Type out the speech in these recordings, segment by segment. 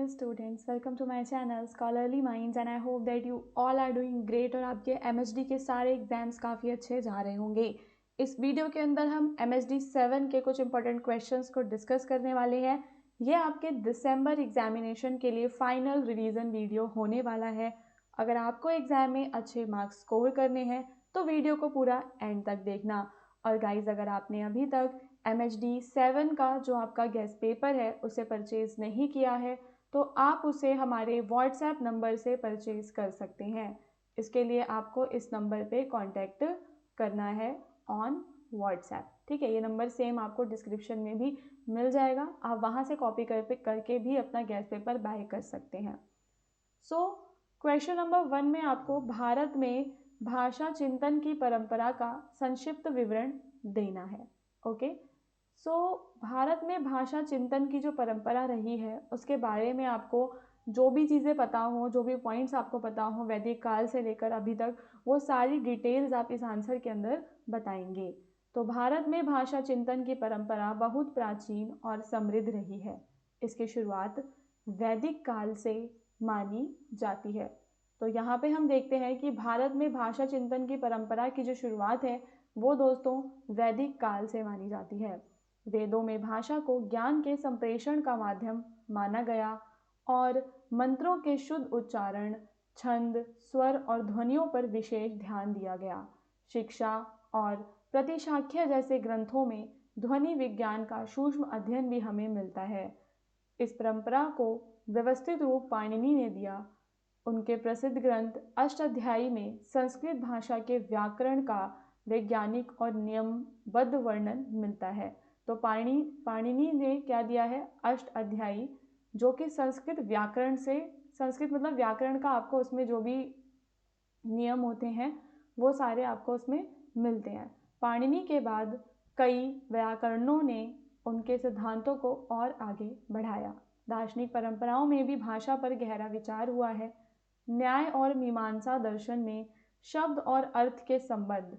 dear students, welcome to my channel Scholarly Minds and I hope that you all are doing great और आपके MHD के सारे exams काफ़ी अच्छे जा रहे होंगे। इस वीडियो के अंदर हम MHD 7 के कुछ इंपॉर्टेंट क्वेश्चंस को डिस्कस करने वाले हैं। ये आपके दिसंबर एग्जामिनेशन के लिए फाइनल रिवीजन वीडियो होने वाला है। अगर आपको एग्जाम में अच्छे मार्क्स स्कोर करने हैं तो वीडियो को पूरा एंड तक देखना। और गाइज, अगर आपने अभी तक MHD 7 का जो आपका गेस्ट पेपर है उसे परचेज़ नहीं किया है तो आप उसे हमारे व्हाट्सएप नंबर से परचेज़ कर सकते हैं। इसके लिए आपको इस नंबर पे कांटेक्ट करना है ऑन व्हाट्सएप। ठीक है, ये नंबर सेम आपको डिस्क्रिप्शन में भी मिल जाएगा। आप वहाँ से कॉपी करके भी अपना गेस्ट पेपर बाय कर सकते हैं। क्वेश्चन नंबर 1 में आपको भारत में भाषा चिंतन की परंपरा का संक्षिप्त विवरण देना है। ओके, भारत में भाषा चिंतन की जो परंपरा रही है उसके बारे में आपको जो भी चीज़ें पता हो, जो भी पॉइंट्स आपको पता हो वैदिक काल से लेकर अभी तक, वो सारी डिटेल्स आप इस आंसर के अंदर बताएंगे। तो भारत में भाषा चिंतन की परंपरा बहुत प्राचीन और समृद्ध रही है। इसकी शुरुआत वैदिक काल से मानी जाती है। तो यहाँ पे हम देखते हैं कि भारत में भाषा चिंतन की परंपरा की जो शुरुआत है वो दोस्तों वैदिक काल से मानी जाती है। वेदों में भाषा को ज्ञान के संप्रेषण का माध्यम माना गया और मंत्रों के शुद्ध उच्चारण, छंद, स्वर और ध्वनियों पर विशेष ध्यान दिया गया। शिक्षा और प्रतिशाख्य जैसे ग्रंथों में ध्वनि विज्ञान का सूक्ष्म अध्ययन भी हमें मिलता है। इस परंपरा को व्यवस्थित रूप पाणिनि ने दिया। उनके प्रसिद्ध ग्रंथ अष्टाध्यायी में संस्कृत भाषा के व्याकरण का वैज्ञानिक और नियमबद्ध वर्णन मिलता है। तो पाणिनि ने क्या दिया है, अष्ट अध्यायी, जो कि संस्कृत व्याकरण से, संस्कृत मतलब व्याकरण का आपको उसमें जो भी नियम होते हैं वो सारे आपको उसमें मिलते हैं। पाणिनि के बाद कई व्याकरणों ने उनके सिद्धांतों को और आगे बढ़ाया। दार्शनिक परंपराओं में भी भाषा पर गहरा विचार हुआ है। न्याय और मीमांसा दर्शन में शब्द और अर्थ के संबंध,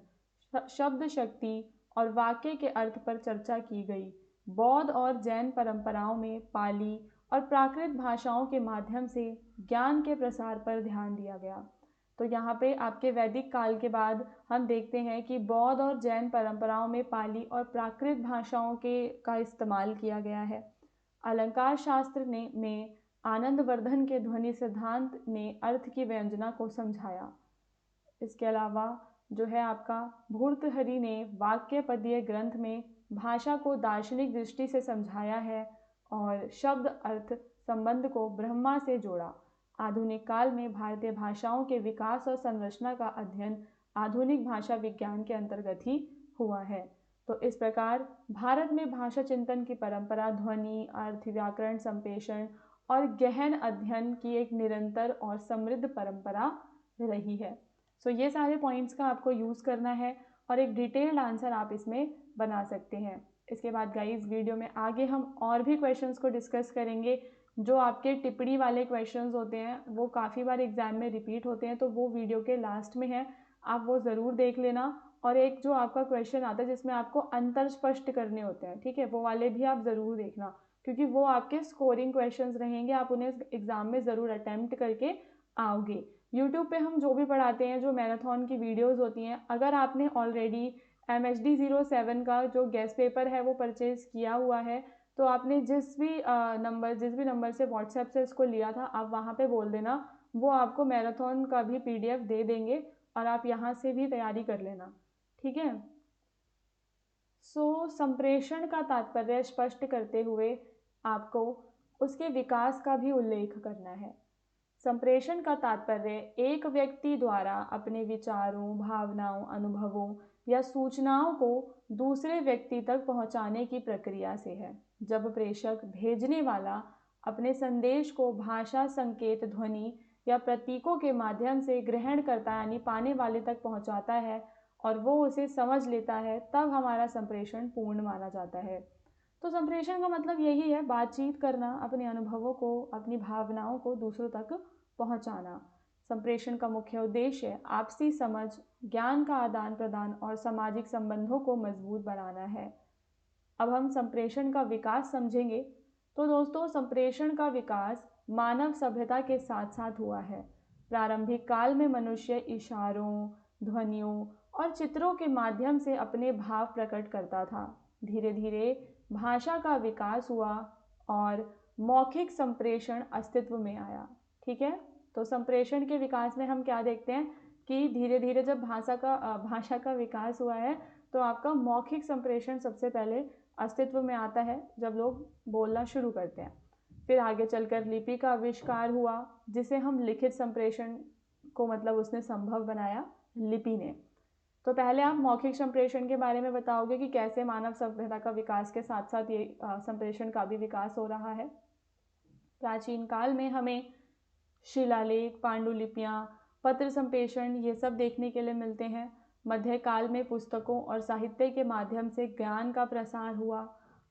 शब्द शक्ति और वाक्य के अर्थ पर चर्चा की गई। बौद्ध और जैन परंपराओं में पाली और प्राकृत भाषाओं के माध्यम से ज्ञान के प्रसार पर ध्यान दिया गया। तो यहाँ पे आपके वैदिक काल के बाद हम देखते हैं कि बौद्ध और जैन परंपराओं में पाली और प्राकृत भाषाओं का इस्तेमाल किया गया है। अलंकार शास्त्र में आनंदवर्धन के ध्वनि सिद्धांत ने अर्थ की व्यंजना को समझाया। इसके अलावा जो है आपका भर्तृहरि ने वाक्य पदीय ग्रंथ में भाषा को दार्शनिक दृष्टि से समझाया है और शब्द अर्थ संबंध को ब्रह्मा से जोड़ा। आधुनिक काल में भारतीय भाषाओं के विकास और संरचना का अध्ययन आधुनिक भाषा विज्ञान के अंतर्गत ही हुआ है। तो इस प्रकार भारत में भाषा चिंतन की परंपरा ध्वनि, अर्थ, व्याकरण, संप्रेषण और गहन अध्ययन की एक निरंतर और समृद्ध परंपरा रही है। ये सारे पॉइंट्स का आपको यूज़ करना है और एक डिटेल्ड आंसर आप इसमें बना सकते हैं। इसके बाद गाइस, वीडियो में आगे हम और भी क्वेश्चंस को डिस्कस करेंगे। जो आपके टिप्पणी वाले क्वेश्चंस होते हैं वो काफ़ी बार एग्जाम में रिपीट होते हैं, तो वो वीडियो के लास्ट में है, आप वो ज़रूर देख लेना। और एक जो आपका क्वेश्चन आता है जिसमें आपको अंतर स्पष्ट करने होते हैं, ठीक है, वो वाले भी आप ज़रूर देखना, क्योंकि वो आपके स्कोरिंग क्वेश्चंस रहेंगे। आप उन्हें एग्ज़ाम में ज़रूर अटैम्प्ट करके आओगे। यूट्यूब पे हम जो भी पढ़ाते हैं, जो मैराथन की वीडियोस होती हैं, अगर आपने ऑलरेडी MHD 07 का जो गेस्ट पेपर है वो परचेज़ किया हुआ है तो आपने जिस भी नंबर से व्हाट्सएप से इसको लिया था, आप वहाँ पे बोल देना, वो आपको मैराथन का भी PDF दे देंगे और आप यहाँ से भी तैयारी कर लेना। ठीक है। संप्रेषण का तात्पर्य स्पष्ट करते हुए आपको उसके विकास का भी उल्लेख करना है। संप्रेषण का तात्पर्य एक व्यक्ति द्वारा अपने विचारों, भावनाओं, अनुभवों या सूचनाओं को दूसरे व्यक्ति तक पहुंचाने की प्रक्रिया से है। जब प्रेषक, भेजने वाला, अपने संदेश को भाषा, संकेत, ध्वनि या प्रतीकों के माध्यम से ग्रहण करता है, यानी पाने वाले तक पहुंचाता है और वो उसे समझ लेता है, तब हमारा संप्रेषण पूर्ण माना जाता है। तो संप्रेषण का मतलब यही है, बातचीत करना, अपने अनुभवों को, अपनी भावनाओं को दूसरों तक पहुंचाना। संप्रेषण का मुख्य उद्देश्य आपसी समझ, ज्ञान का आदान प्रदान और सामाजिक संबंधों को मजबूत बनाना है। अब हम संप्रेषण का विकास समझेंगे। तो दोस्तों, संप्रेषण का विकास मानव सभ्यता के साथ साथ हुआ है। प्रारंभिक काल में मनुष्य इशारों, ध्वनियों और चित्रों के माध्यम से अपने भाव प्रकट करता था। धीरे धीरे भाषा का विकास हुआ और मौखिक संप्रेषण अस्तित्व में आया। ठीक है, तो संप्रेषण के विकास में हम क्या देखते हैं कि धीरे धीरे जब भाषा का विकास हुआ है तो आपका मौखिक संप्रेषण सबसे पहले अस्तित्व में आता है जब लोग बोलना शुरू करते हैं। फिर आगे चलकर लिपि का आविष्कार हुआ, जिसे हम लिखित संप्रेषण को उसने संभव बनाया लिपि ने। तो पहले आप मौखिक संप्रेषण के बारे में बताओगे कि कैसे मानव सभ्यता का विकास के साथ साथ ये संप्रेषण का भी विकास हो रहा है। प्राचीन काल में हमें शिलालेख, पांडुलिपियाँ, पत्र संप्रेषण ये सब देखने के लिए मिलते हैं। मध्यकाल में पुस्तकों और साहित्य के माध्यम से ज्ञान का प्रसार हुआ।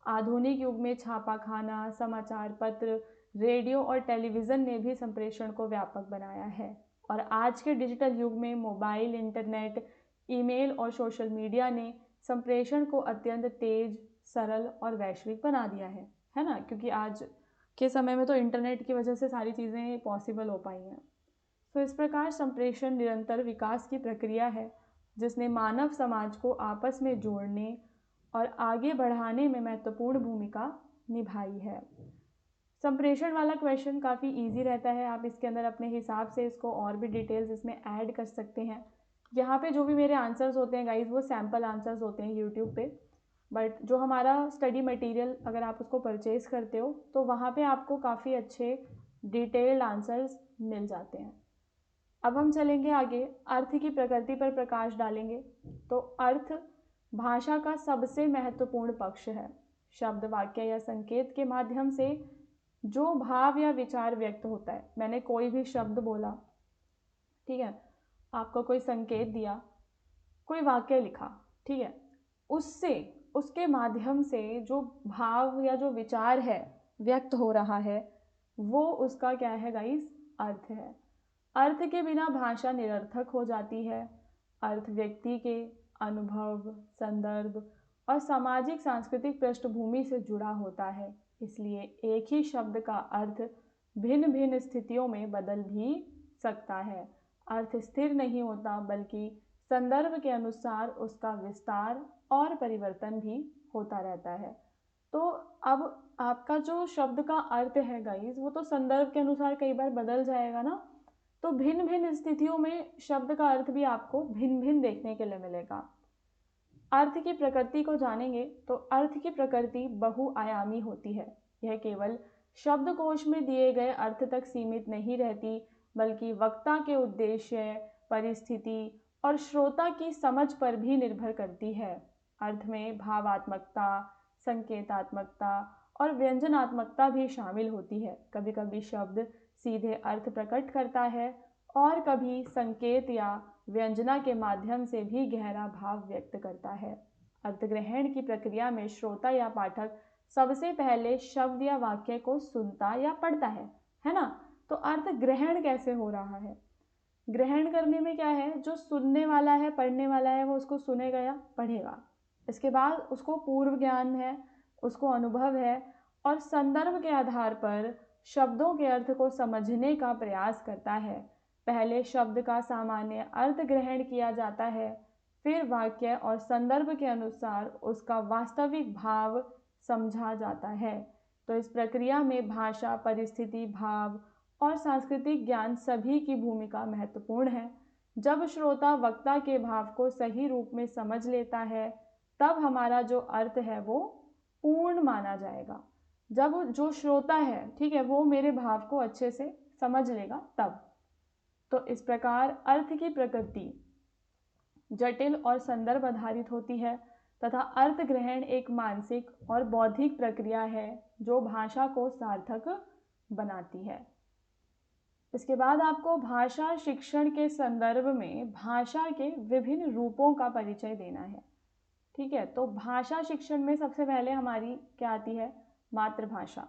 आधुनिक युग में छापाखाना, समाचार पत्र, रेडियो और टेलीविज़न ने भी संप्रेषण को व्यापक बनाया है। और आज के डिजिटल युग में मोबाइल, इंटरनेट, ईमेल और सोशल मीडिया ने संप्रेषण को अत्यंत तेज, सरल और वैश्विक बना दिया है ना, क्योंकि आज के समय में तो इंटरनेट की वजह से सारी चीज़ें पॉसिबल हो पाई हैं। तो इस प्रकार संप्रेषण निरंतर विकास की प्रक्रिया है जिसने मानव समाज को आपस में जोड़ने और आगे बढ़ाने में महत्वपूर्ण भूमिका निभाई है। संप्रेषण वाला क्वेश्चन काफ़ी इजी रहता है, आप इसके अंदर अपने हिसाब से इसको और भी डिटेल्स इसमें ऐड कर सकते हैं। यहाँ पे जो भी मेरे आंसर्स होते हैं गाइज वो सैम्पल आंसर्स होते हैं यूट्यूब पे, बट जो हमारा स्टडी मटेरियल अगर आप उसको परचेज़ करते हो तो वहाँ पे आपको काफ़ी अच्छे डिटेल्ड आंसर्स मिल जाते हैं। अब हम चलेंगे आगे, अर्थ की प्रकृति पर प्रकाश डालेंगे। तो अर्थ भाषा का सबसे महत्वपूर्ण पक्ष है। शब्द, वाक्य या संकेत के माध्यम से जो भाव या विचार व्यक्त होता है, मैंने कोई भी शब्द बोला, ठीक है, आपको कोई संकेत दिया, कोई वाक्य लिखा, ठीक है, उसके माध्यम से जो भाव या जो विचार है व्यक्त हो रहा है वो उसका क्या है गाइस, अर्थ है। अर्थ के बिना भाषा निरर्थक हो जाती है। अर्थ व्यक्ति के अनुभव, संदर्भ और सामाजिक सांस्कृतिक पृष्ठभूमि से जुड़ा होता है। इसलिए एक ही शब्द का अर्थ भिन्न भिन्न स्थितियों में बदल भी सकता है। अर्थ स्थिर नहीं होता बल्कि संदर्भ के अनुसार उसका विस्तार और परिवर्तन भी होता रहता है। तो अब आपका जो शब्द का अर्थ है गाइस वो तो संदर्भ के अनुसार कई बार बदल जाएगा ना, तो भिन्न भिन्न स्थितियों में शब्द का अर्थ भी आपको भिन्न भिन्न देखने के लिए मिलेगा। अर्थ की प्रकृति को जानेंगे तो अर्थ की प्रकृति बहुआयामी होती है। यह केवल शब्दकोश में दिए गए अर्थ तक सीमित नहीं रहती बल्कि वक्ता के उद्देश्य, परिस्थिति और श्रोता की समझ पर भी निर्भर करती है। अर्थ में भावात्मकता, संकेतात्मकता और व्यंजनात्मकता भी शामिल होती है। कभी कभी शब्द सीधे अर्थ प्रकट करता है और कभी संकेत या व्यंजना के माध्यम से भी गहरा भाव व्यक्त करता है। अर्थग्रहण की प्रक्रिया में श्रोता या पाठक सबसे पहले शब्द या वाक्य को सुनता या पढ़ता है ना। तो अर्थ ग्रहण कैसे हो रहा है? ग्रहण करने में क्या है, जो सुनने वाला है, पढ़ने वाला है, वो उसको सुनेगा या पढ़ेगा। इसके बाद उसको पूर्व ज्ञान है, उसको अनुभव है और संदर्भ के आधार पर शब्दों के अर्थ को समझने का प्रयास करता है। पहले शब्द का सामान्य अर्थ ग्रहण किया जाता है, फिर वाक्य और संदर्भ के अनुसार उसका वास्तविक भाव समझा जाता है। तो इस प्रक्रिया में भाषा, परिस्थिति, भाव और सांस्कृतिक ज्ञान सभी की भूमिका महत्वपूर्ण है। जब श्रोता वक्ता के भाव को सही रूप में समझ लेता है तब हमारा जो अर्थ है वो पूर्ण माना जाएगा। जब जो श्रोता है, ठीक है, वो मेरे भाव को अच्छे से समझ लेगा तब। तो इस प्रकार अर्थ की प्रकृति जटिल और संदर्भ आधारित होती है तथा अर्थ ग्रहण एक मानसिक और बौद्धिक प्रक्रिया है जो भाषा को सार्थक बनाती है। इसके बाद आपको भाषा शिक्षण के संदर्भ में भाषा के विभिन्न रूपों का परिचय देना है। ठीक है, तो भाषा शिक्षण में सबसे पहले हमारी क्या आती है, मातृभाषा।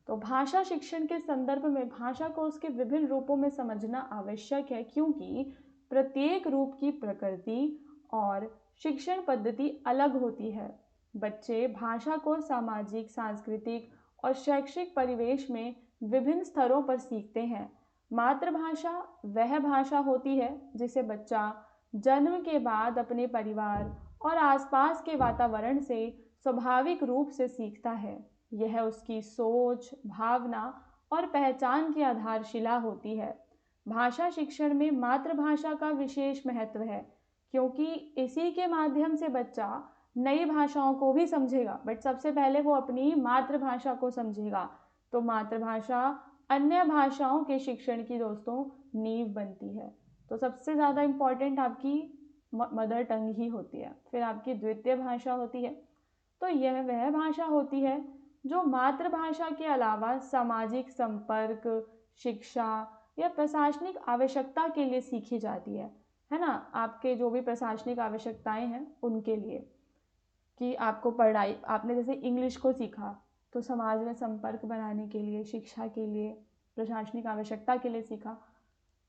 तो भाषा शिक्षण के संदर्भ में भाषा को उसके विभिन्न रूपों में समझना आवश्यक है क्योंकि प्रत्येक रूप की प्रकृति और शिक्षण पद्धति अलग होती है। बच्चे भाषा को सामाजिक, सांस्कृतिक और शैक्षिक परिवेश में विभिन्न स्तरों पर सीखते हैं। मातृभाषा वह भाषा होती है जिसे बच्चा जन्म के बाद अपने परिवार और आसपास के वातावरण से स्वाभाविक रूप से सीखता है। यह उसकी सोच, भावना और पहचान की आधारशिला होती है। भाषा शिक्षण में मातृभाषा का विशेष महत्व है, क्योंकि इसी के माध्यम से बच्चा नई भाषाओं को भी समझेगा, बट सबसे पहले वो अपनी मातृभाषा को समझेगा। तो मातृभाषा अन्य भाषाओं के शिक्षण की दोस्तों नींव बनती है। तो सबसे ज़्यादा इम्पॉर्टेंट आपकी मदर टंग ही होती है। फिर आपकी द्वितीय भाषा होती है। तो यह वह भाषा होती है जो मातृभाषा के अलावा सामाजिक संपर्क, शिक्षा या प्रशासनिक आवश्यकता के लिए सीखी जाती है ना। आपके जो भी प्रशासनिक आवश्यकताएं हैं उनके लिए, कि आपको पढ़ाई, आपने जैसे इंग्लिश को सीखा तो समाज में संपर्क बनाने के लिए, शिक्षा के लिए, प्रशासनिक आवश्यकता के लिए सीखा।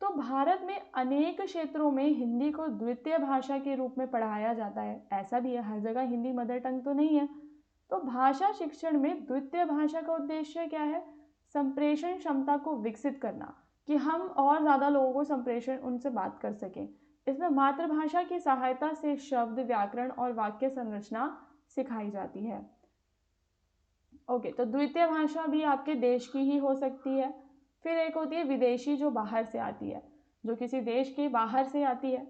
तो भारत में अनेक क्षेत्रों में हिंदी को द्वितीय भाषा के रूप में पढ़ाया जाता है। ऐसा भी है, हर जगह हिंदी मदर टंग तो नहीं है। तो भाषा शिक्षण में द्वितीय भाषा का उद्देश्य क्या है? संप्रेषण क्षमता को विकसित करना, कि हम और ज़्यादा लोगों को संप्रेषण उनसे बात कर सकें। इसमें मातृभाषा की सहायता से शब्द, व्याकरण और वाक्य संरचना सिखाई जाती है। ओके, तो द्वितीय भाषा भी आपके देश की ही हो सकती है। फिर एक होती है विदेशी, जो बाहर से आती है, जो किसी देश के बाहर से आती है।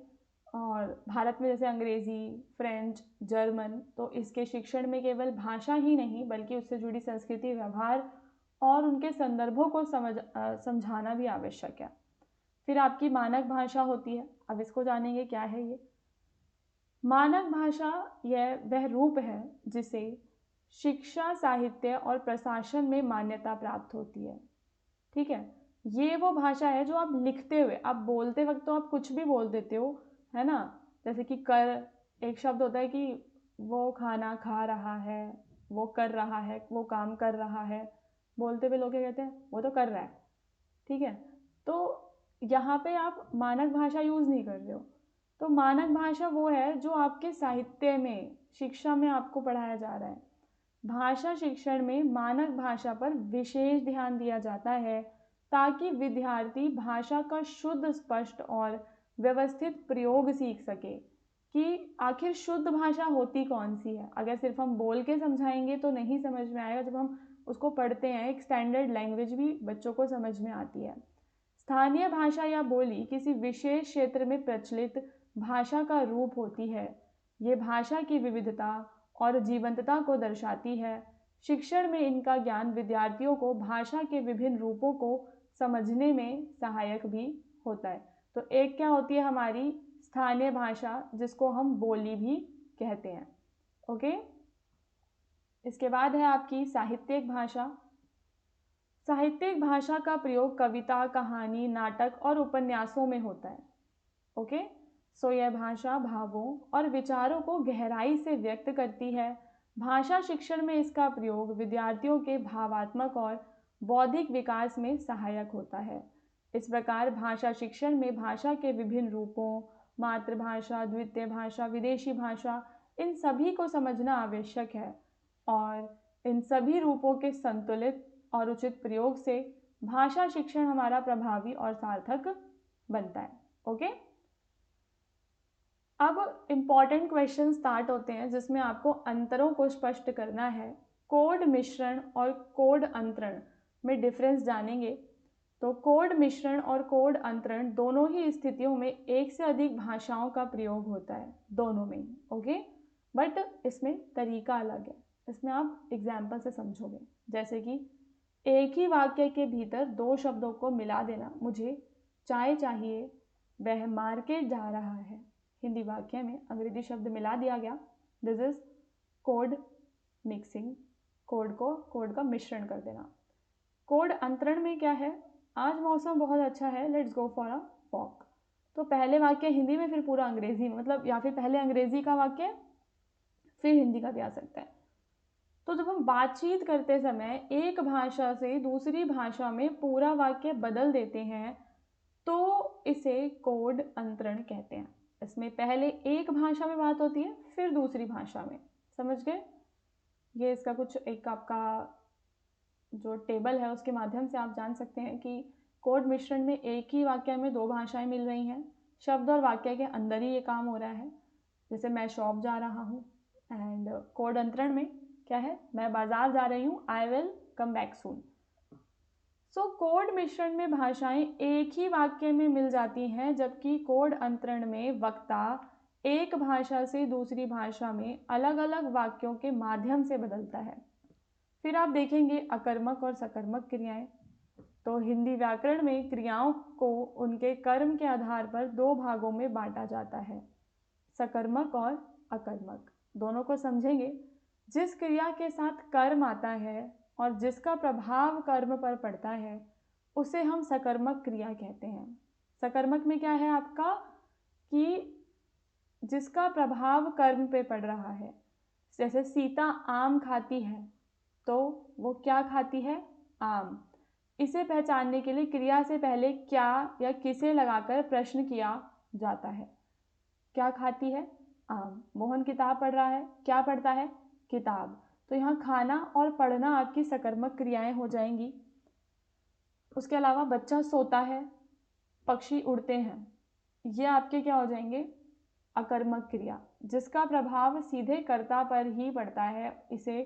और भारत में जैसे अंग्रेज़ी, फ्रेंच, जर्मन, तो इसके शिक्षण में केवल भाषा ही नहीं बल्कि उससे जुड़ी संस्कृति, व्यवहार और उनके संदर्भों को समझाना भी आवश्यक है। फिर आपकी मानक भाषा होती है। अब इसको जानेंगे क्या है ये। मानक भाषा यह वह रूप है जिसे शिक्षा, साहित्य और प्रशासन में मान्यता प्राप्त होती है। ठीक है, ये वो भाषा है जो आप लिखते हुए, आप बोलते वक्त तो आप कुछ भी बोल देते हो, है ना। जैसे कि कर, एक शब्द होता है कि वो खाना खा रहा है, वो कर रहा है, वो काम कर रहा है। बोलते हुए लोग क्या कहते हैं? वो तो कर रहा है। ठीक है, तो यहाँ पे आप मानक भाषा यूज़ नहीं कर रहे हो। तो मानक भाषा वो है जो आपके साहित्य में, शिक्षा में आपको पढ़ाया जा रहा है। भाषा शिक्षण में मानक भाषा पर विशेष ध्यान दिया जाता है ताकि विद्यार्थी भाषा का शुद्ध, स्पष्ट और व्यवस्थित प्रयोग सीख सके, कि आखिर शुद्ध भाषा होती कौन सी है। अगर सिर्फ हम बोल के समझाएंगे तो नहीं समझ में आएगा। जब हम उसको पढ़ते हैं, एक स्टैंडर्ड लैंग्वेज भी बच्चों को समझ में आती है। स्थानीय भाषा या बोली किसी विशेष क्षेत्र में प्रचलित भाषा का रूप होती है। ये भाषा की विविधता और जीवंतता को दर्शाती है। शिक्षण में इनका ज्ञान विद्यार्थियों को भाषा के विभिन्न रूपों को समझने में सहायक भी होता है। तो एक क्या होती है हमारी स्थानीय भाषा, जिसको हम बोली भी कहते हैं। ओके, इसके बाद है आपकी साहित्यिक भाषा। साहित्यिक भाषा का प्रयोग कविता, कहानी, नाटक और उपन्यासों में होता है। ओके, सो यह भाषा भावों और विचारों को गहराई से व्यक्त करती है। भाषा शिक्षण में इसका प्रयोग विद्यार्थियों के भावात्मक और बौद्धिक विकास में सहायक होता है। इस प्रकार भाषा शिक्षण में भाषा के विभिन्न रूपों, मातृभाषा, द्वितीय भाषा, विदेशी भाषा, इन सभी को समझना आवश्यक है। और इन सभी रूपों के संतुलित और उचित प्रयोग से भाषा शिक्षण हमारा प्रभावी और सार्थक बनता है। ओके, अब इम्पॉर्टेंट क्वेश्चन स्टार्ट होते हैं जिसमें आपको अंतरों को स्पष्ट करना है। कोड मिश्रण और कोड अंतरण में डिफरेंस जानेंगे। तो कोड मिश्रण और कोड अंतरण दोनों ही स्थितियों में एक से अधिक भाषाओं का प्रयोग होता है, दोनों में ही। ओके, बट इसमें तरीका अलग है। इसमें आप एग्जाम्पल से समझोगे। जैसे कि एक ही वाक्य के भीतर दो शब्दों को मिला देना। मुझे चाय चाहिए, वह मार्केट जा रहा है। हिंदी वाक्य में अंग्रेजी शब्द मिला दिया गया। This is code mixing. Code का मिश्रण कर देना। कोड अंतरण में क्या है? आज मौसम बहुत अच्छा है, let's go for a walk. तो पहले वाक्य हिंदी में, फिर पूरा अंग्रेजी में, मतलब या फिर पहले अंग्रेजी का वाक्य फिर हिंदी का भी आ सकता है। तो जब हम बातचीत करते समय एक भाषा से दूसरी भाषा में पूरा वाक्य बदल देते हैं तो इसे कोड अंतरण कहते हैं। इसमें पहले एक भाषा में बात होती है, फिर दूसरी भाषा में। समझ गए? ये इसका कुछ एक आपका जो टेबल है उसके माध्यम से आप जान सकते हैं कि कोड मिश्रण में एक ही वाक्य में दो भाषाएं मिल रही हैं। शब्द और वाक्य के अंदर ही ये काम हो रहा है। जैसे मैं शॉप जा रहा हूँ, एंड कोड अंतरण में क्या है, मैं बाजार जा रही हूँ, I will come back soon. So code मिश्रण में भाषाएं एक ही वाक्य में मिल जाती हैं, जबकि कोड अंतरण में वक्ता एक भाषा से दूसरी भाषा में अलग अलग वाक्यों के माध्यम से बदलता है। फिर आप देखेंगे अकर्मक और सकर्मक क्रियाएं। तो हिंदी व्याकरण में क्रियाओं को उनके कर्म के आधार पर दो भागों में बांटा जाता है, सकर्मक और अकर्मक। दोनों को समझेंगे। जिस क्रिया के साथ कर्म आता है और जिसका प्रभाव कर्म पर पड़ता है उसे हम सकर्मक क्रिया कहते हैं। सकर्मक में क्या है आपका कि जिसका प्रभाव कर्म पे पड़ रहा है। जैसे सीता आम खाती है, तो वो क्या खाती है, आम। इसे पहचानने के लिए क्रिया से पहले क्या या किसे लगाकर प्रश्न किया जाता है। क्या खाती है, आम। मोहन किताब पढ़ रहा है, क्या पढ़ता है, किताब। तो यहाँ खाना और पढ़ना आपकी सकर्मक क्रियाएं हो जाएंगी। उसके अलावा बच्चा सोता है, पक्षी उड़ते हैं, ये आपके क्या हो जाएंगे, अकर्मक क्रिया। जिसका प्रभाव सीधे कर्ता पर ही पड़ता है इसे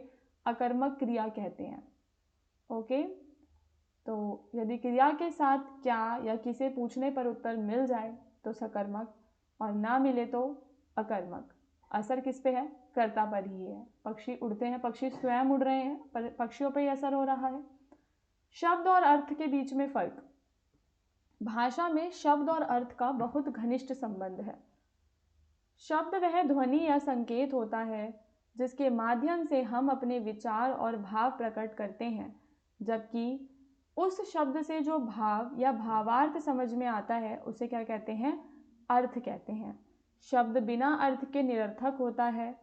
अकर्मक क्रिया कहते हैं। ओके, तो यदि क्रिया के साथ क्या या किसे पूछने पर उत्तर मिल जाए तो सकर्मक, और ना मिले तो अकर्मक। असर किस पे है, कर्ता पर ही है। पक्षी उड़ते हैं, पक्षी स्वयं उड़ रहे हैं, पर पक्षियों पर ही असर हो रहा है। शब्द और अर्थ के बीच में फर्क। भाषा में शब्द और अर्थ का बहुत घनिष्ठ संबंध है। शब्द वह ध्वनि या संकेत होता है जिसके माध्यम से हम अपने विचार और भाव प्रकट करते हैं, जबकि उस शब्द से जो भाव या भावार्थ समझ में आता है उसे क्या कहते हैं, अर्थ कहते हैं। शब्द बिना अर्थ के निरर्थक होता है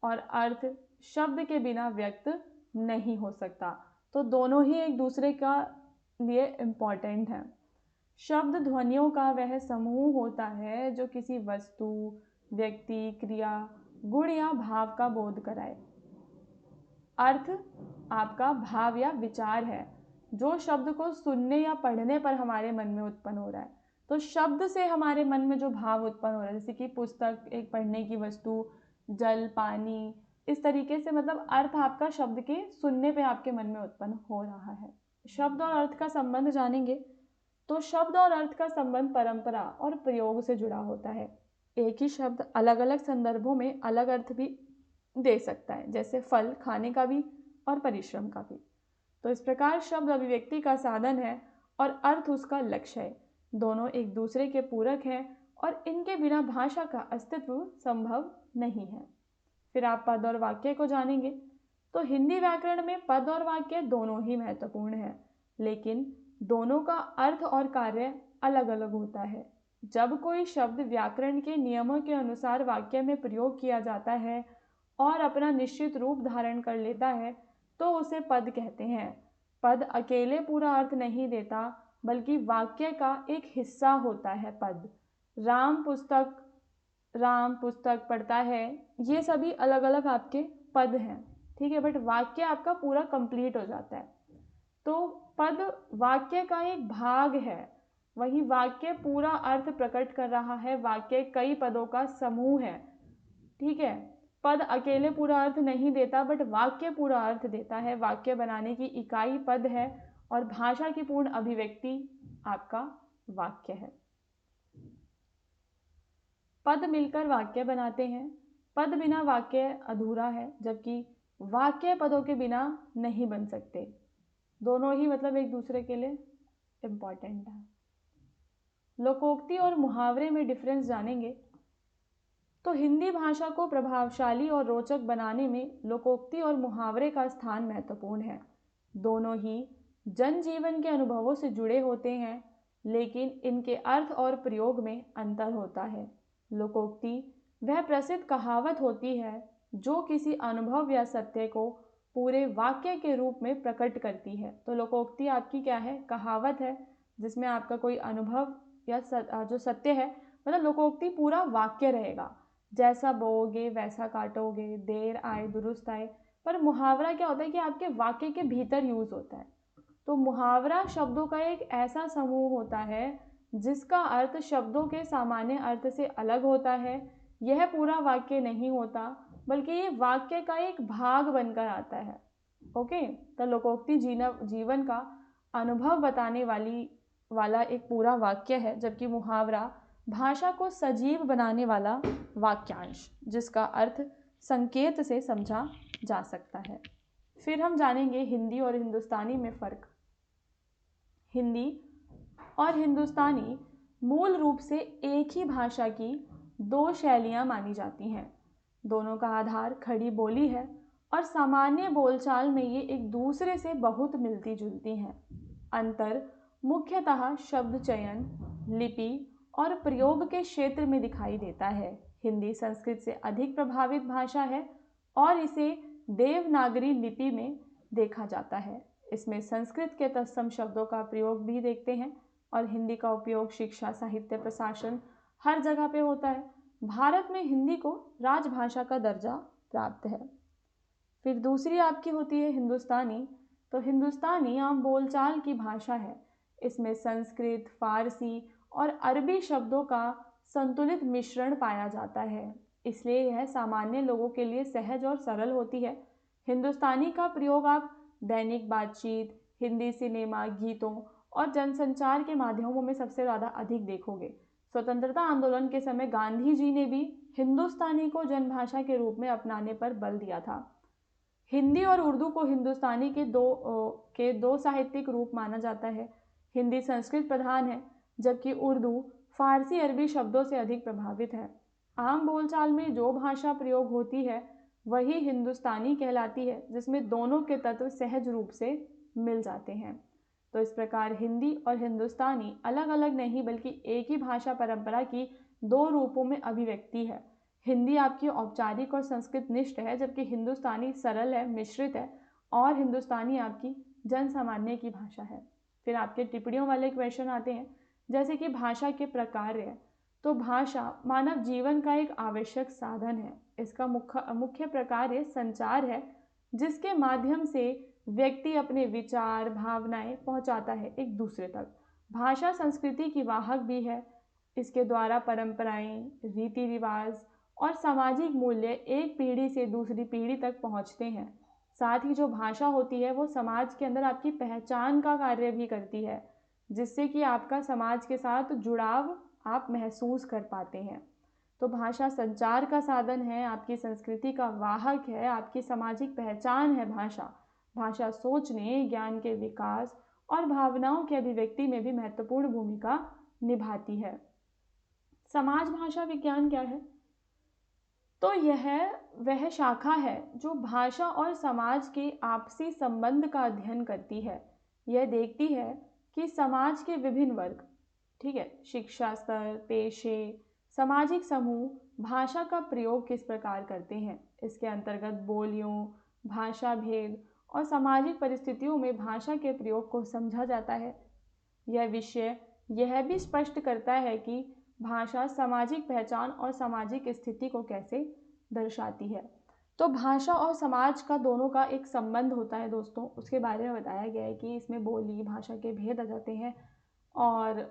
और अर्थ शब्द के बिना व्यक्त नहीं हो सकता। तो दोनों ही एक दूसरे का लिए इम्पॉर्टेंट हैं। शब्द ध्वनियों का वह समूह होता है जो किसी वस्तु, व्यक्ति, क्रिया, गुण या भाव का बोध कराए। अर्थ आपका भाव या विचार है जो शब्द को सुनने या पढ़ने पर हमारे मन में उत्पन्न हो रहा है। तो शब्द से हमारे मन में जो भाव उत्पन्न हो रहा है, जैसे कि पुस्तक एक पढ़ने की वस्तु, जल, पानी, इस तरीके से मतलब अर्थ आपका शब्द के सुनने पे आपके मन में उत्पन्न हो रहा है। शब्द और अर्थ का संबंध जानेंगे तो शब्द और अर्थ का संबंध परंपरा और प्रयोग से जुड़ा होता है। एक ही शब्द अलग अलग संदर्भों में अलग अर्थ भी दे सकता है, जैसे फल खाने का भी और परिश्रम का भी। तो इस प्रकार शब्द अभिव्यक्ति का साधन है और अर्थ उसका लक्ष्य है। दोनों एक दूसरे के पूरक हैं और इनके बिना भाषा का अस्तित्व संभव नहीं है। फिर आप पद और वाक्य को जानेंगे। तो हिंदी व्याकरण में पद और वाक्य दोनों ही महत्वपूर्ण हैं, लेकिन दोनों का अर्थ और कार्य अलग अलग होता है। जब कोई शब्द व्याकरण के नियमों के अनुसार वाक्य में प्रयोग किया जाता है और अपना निश्चित रूप धारण कर लेता है तो उसे पद कहते हैं। पद अकेले पूरा अर्थ नहीं देता, बल्कि वाक्य का एक हिस्सा होता है पद। राम पुस्तक पढ़ता है, ये सभी अलग अलग आपके पद हैं, ठीक है, बट वाक्य आपका पूरा कंप्लीट हो जाता है। तो पद वाक्य का एक भाग है, वही वाक्य पूरा अर्थ प्रकट कर रहा है। वाक्य कई पदों का समूह है, ठीक है। पद अकेले पूरा अर्थ नहीं देता, बट वाक्य पूरा अर्थ देता है। वाक्य बनाने की इकाई पद है और भाषा की पूर्ण अभिव्यक्ति आपका वाक्य है। पद मिलकर वाक्य बनाते हैं। पद बिना वाक्य अधूरा है, जबकि वाक्य पदों के बिना नहीं बन सकते। दोनों ही मतलब एक दूसरे के लिए इम्पॉर्टेंट है। लोकोक्ति और मुहावरे में डिफरेंस जानेंगे। तो हिंदी भाषा को प्रभावशाली और रोचक बनाने में लोकोक्ति और मुहावरे का स्थान महत्वपूर्ण है। दोनों ही जनजीवन के अनुभवों से जुड़े होते हैं, लेकिन इनके अर्थ और प्रयोग में अंतर होता है। लोकोक्ति वह प्रसिद्ध कहावत होती है जो किसी अनुभव या सत्य को पूरे वाक्य के रूप में प्रकट करती है। तो लोकोक्ति आपकी क्या है, कहावत है जिसमें आपका कोई अनुभव या जो सत्य है, मतलब लोकोक्ति पूरा वाक्य रहेगा, जैसा बोओगे वैसा काटोगे, देर आए दुरुस्त आए। पर मुहावरा क्या होता है कि आपके वाक्य के भीतर यूज होता है, तो मुहावरा शब्दों का एक ऐसा समूह होता है जिसका अर्थ शब्दों के सामान्य अर्थ से अलग होता है। यह पूरा वाक्य नहीं होता, बल्कि ये वाक्य का एक भाग बनकर आता है। ओके, तो लोकोक्ति जीवन का अनुभव बताने वाला एक पूरा वाक्य है, जबकि मुहावरा भाषा को सजीव बनाने वाला वाक्यांश जिसका अर्थ संकेत से समझा जा सकता है। फिर हम जानेंगे हिंदी और हिंदुस्तानी में फ़र्क। हिंदी और हिंदुस्तानी मूल रूप से एक ही भाषा की दो शैलियाँ मानी जाती हैं। दोनों का आधार खड़ी बोली है और सामान्य बोलचाल में ये एक दूसरे से बहुत मिलती जुलती हैं। अंतर मुख्यतः शब्द चयन, लिपि और प्रयोग के क्षेत्र में दिखाई देता है। हिंदी संस्कृत से अधिक प्रभावित भाषा है और इसे देवनागरी लिपि में देखा जाता है। इसमें संस्कृत के तत्सम शब्दों का प्रयोग भी देखते हैं और हिंदी का उपयोग शिक्षा, साहित्य, प्रशासन हर जगह पे होता है। भारत में हिंदी को राजभाषा का दर्जा प्राप्त है। फिर दूसरी आपकी होती है हिंदुस्तानी। तो हिंदुस्तानी आम बोलचाल की भाषा है। इसमें संस्कृत, फारसी और अरबी शब्दों का संतुलित मिश्रण पाया जाता है, इसलिए यह सामान्य लोगों के लिए सहज और सरल होती है। हिंदुस्तानी का प्रयोग आप दैनिक बातचीत, हिंदी सिनेमा, गीतों और जनसंचार के माध्यमों में सबसे ज़्यादा अधिक देखोगे। स्वतंत्रता आंदोलन के समय गांधी जी ने भी हिंदुस्तानी को जनभाषा के रूप में अपनाने पर बल दिया था। हिंदी और उर्दू को हिंदुस्तानी के दो साहित्यिक रूप माना जाता है। हिंदी संस्कृत प्रधान है, जबकि उर्दू फारसी अरबी शब्दों से अधिक प्रभावित है। आम बोलचाल में जो भाषा प्रयोग होती है वही हिंदुस्तानी कहलाती है, जिसमें दोनों के तत्व सहज रूप से मिल जाते हैं। तो इस प्रकार हिंदी और हिंदुस्तानी अलग अलग नहीं बल्कि एक ही भाषा परंपरा की दो रूपों में अभिव्यक्ति है। हिंदी आपकी औपचारिक और संस्कृत निष्ठ है, जबकि हिंदुस्तानी सरल है, मिश्रित है, और हिंदुस्तानी आपकी जन सामान्य की भाषा है। फिर आपके टिप्पणियों वाले क्वेश्चन आते हैं, जैसे कि भाषा के प्रकार। तो भाषा मानव जीवन का एक आवश्यक साधन है। इसका मुख्य प्रकार संचार है, जिसके माध्यम से व्यक्ति अपने विचार, भावनाएं पहुंचाता है एक दूसरे तक। भाषा संस्कृति की वाहक भी है। इसके द्वारा परंपराएं, रीति रिवाज और सामाजिक मूल्य एक पीढ़ी से दूसरी पीढ़ी तक पहुंचते हैं। साथ ही जो भाषा होती है वो समाज के अंदर आपकी पहचान का कार्य भी करती है, जिससे कि आपका समाज के साथ जुड़ाव आप महसूस कर पाते हैं। तो भाषा संचार का साधन है, आपकी संस्कृति का वाहक है, आपकी सामाजिक पहचान है। भाषा सोचने, ज्ञान के विकास और भावनाओं की अभिव्यक्ति में भी महत्वपूर्ण भूमिका निभाती है। समाज भाषा विज्ञान क्या है? तो यह वह शाखा है जो भाषा और समाज के आपसी संबंध का अध्ययन करती है। यह देखती है कि समाज के विभिन्न वर्ग, ठीक है, शिक्षा स्तर, पेशे, सामाजिक समूह भाषा का प्रयोग किस प्रकार करते हैं। इसके अंतर्गत बोलियों, भाषा भेद और सामाजिक परिस्थितियों में भाषा के प्रयोग को समझा जाता है। यह विषय यह भी स्पष्ट करता है कि भाषा सामाजिक पहचान और सामाजिक स्थिति को कैसे दर्शाती है। तो भाषा और समाज का दोनों का एक संबंध होता है दोस्तों, उसके बारे में बताया गया है कि इसमें बोली, भाषा के भेद आ जाते हैं। और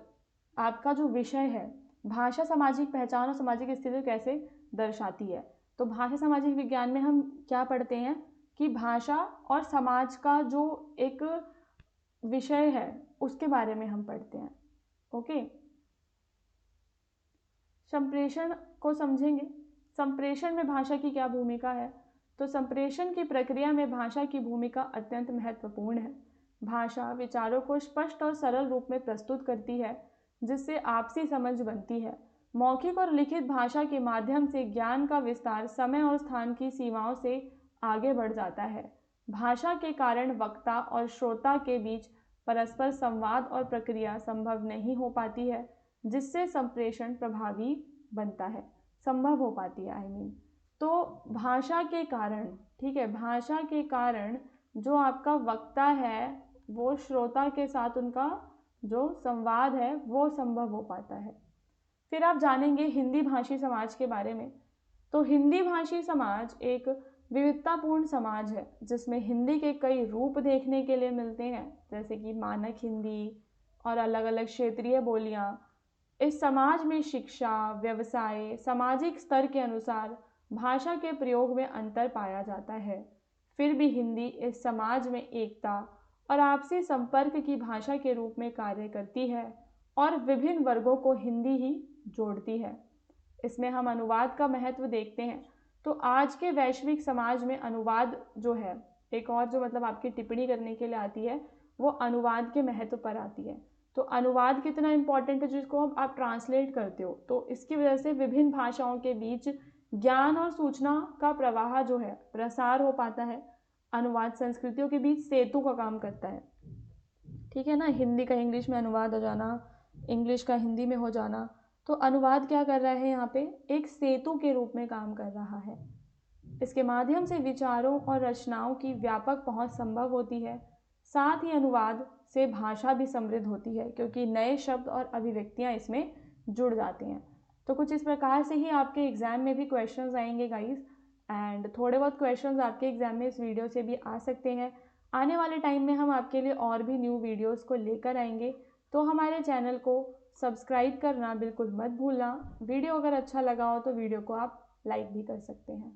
आपका जो विषय है भाषा सामाजिक पहचान और सामाजिक स्थिति को कैसे दर्शाती है, तो भाषा सामाजिक विज्ञान में हम क्या पढ़ते हैं कि भाषा और समाज का जो एक विषय है उसके बारे में हम पढ़ते हैं। ओके, संप्रेषण को समझेंगे। संप्रेषण में भाषा की क्या भूमिका है? तो संप्रेषण की प्रक्रिया में भाषा की भूमिका अत्यंत महत्वपूर्ण है। भाषा विचारों को स्पष्ट और सरल रूप में प्रस्तुत करती है, जिससे आपसी समझ बनती है। मौखिक और लिखित भाषा के माध्यम से ज्ञान का विस्तार समय और स्थान की सीमाओं से आगे बढ़ जाता है। भाषा के कारण वक्ता और श्रोता के बीच परस्पर संवाद और प्रक्रिया संभव नहीं हो पाती है, जिससे संप्रेषण प्रभावी बनता है, संभव हो पाती है तो भाषा के कारण, ठीक है, भाषा के कारण जो आपका वक्ता है वो श्रोता के साथ उनका जो संवाद है वो संभव हो पाता है। फिर आप जानेंगे हिंदी भाषी समाज के बारे में। तो हिंदी भाषी समाज एक विविधतापूर्ण समाज है जिसमें हिंदी के कई रूप देखने के लिए मिलते हैं, जैसे कि मानक हिंदी और अलग अलग क्षेत्रीय बोलियां। इस समाज में शिक्षा, व्यवसाय, सामाजिक स्तर के अनुसार भाषा के प्रयोग में अंतर पाया जाता है। फिर भी हिंदी इस समाज में एकता और आपसी संपर्क की भाषा के रूप में कार्य करती है और विभिन्न वर्गों को हिंदी ही जोड़ती है। इसमें हम अनुवाद का महत्व देखते हैं। तो आज के वैश्विक समाज में अनुवाद जो है, एक और जो मतलब आपकी टिप्पणी करने के लिए आती है, वो अनुवाद के महत्व पर आती है। तो अनुवाद कितना इम्पोर्टेंट है, जिसको आप ट्रांसलेट करते हो, तो इसकी वजह से विभिन्न भाषाओं के बीच ज्ञान और सूचना का प्रवाह जो है प्रसार हो पाता है। अनुवाद संस्कृतियों के बीच सेतु का काम करता है। ठीक है ना, हिंदी का इंग्लिश में अनुवाद हो जाना, इंग्लिश का हिंदी में हो जाना। तो अनुवाद क्या कर रहा है यहाँ पे, एक सेतु के रूप में काम कर रहा है। इसके माध्यम से विचारों और रचनाओं की व्यापक पहुंच संभव होती है। साथ ही अनुवाद से भाषा भी समृद्ध होती है, क्योंकि नए शब्द और अभिव्यक्तियां इसमें जुड़ जाती हैं। तो कुछ इस प्रकार से ही आपके एग्जाम में भी क्वेश्चंस आएंगे गाइस, एंड थोड़े बहुत क्वेश्चंस आपके एग्जाम में इस वीडियो से भी आ सकते हैं। आने वाले टाइम में हम आपके लिए और भी न्यू वीडियोस को लेकर आएंगे, तो हमारे चैनल को सब्सक्राइब करना बिल्कुल मत भूलना। वीडियो अगर अच्छा लगा हो तो वीडियो को आप लाइक भी कर सकते हैं।